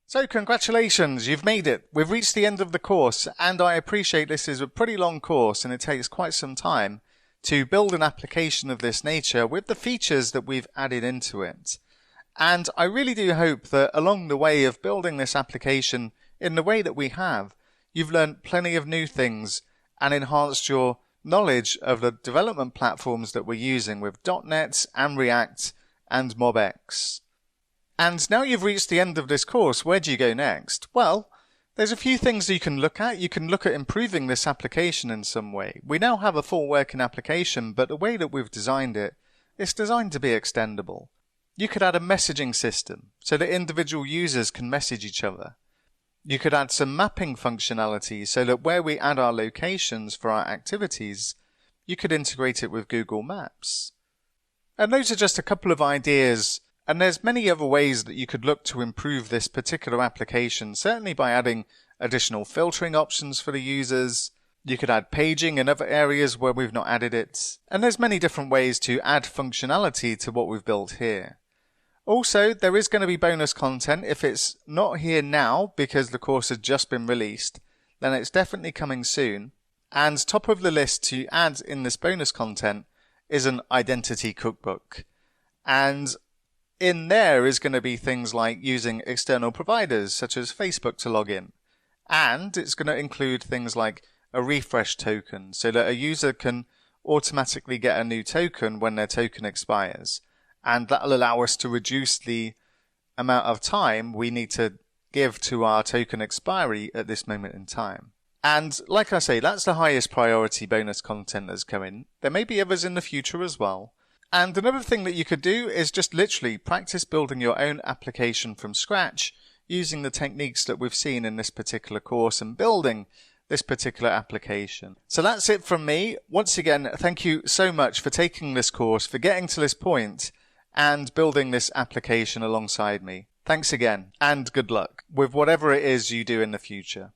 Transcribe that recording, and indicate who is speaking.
Speaker 1: So congratulations, you've made it. We've reached the end of the course, and I appreciate this is a pretty long course and it takes quite some time to build an application of this nature with the features that we've added into it. And I really do hope that along the way of building this application in the way that we have, you've learned plenty of new things and enhanced your knowledge of the development platforms that we're using with .NET and React and MobX. And now you've reached the end of this course, where do you go next? Well, there's a few things that you can look at. You can look at improving this application in some way. We now have a full working application, but the way that we've designed it, it's designed to be extendable. You could add a messaging system so that individual users can message each other. You could add some mapping functionality so that where we add our locations for our activities, you could integrate it with Google Maps. And those are just a couple of ideas. And there's many other ways that you could look to improve this particular application, certainly by adding additional filtering options for the users. You could add paging in other areas where we've not added it. And there's many different ways to add functionality to what we've built here. Also, there is going to be bonus content. If it's not here now because the course has just been released, then it's definitely coming soon. And top of the list to add in this bonus content is an identity cookbook. And in there is going to be things like using external providers such as Facebook to log in. And it's going to include things like a refresh token so that a user can automatically get a new token when their token expires. And that'll allow us to reduce the amount of time we need to give to our token expiry at this moment in time. And like I say, that's the highest priority bonus content that's coming. There may be others in the future as well. And another thing that you could do is just literally practice building your own application from scratch using the techniques that we've seen in this particular course and building this particular application. So that's it from me. Once again, thank you so much for taking this course, for getting to this point and building this application alongside me. Thanks again and good luck with whatever it is you do in the future.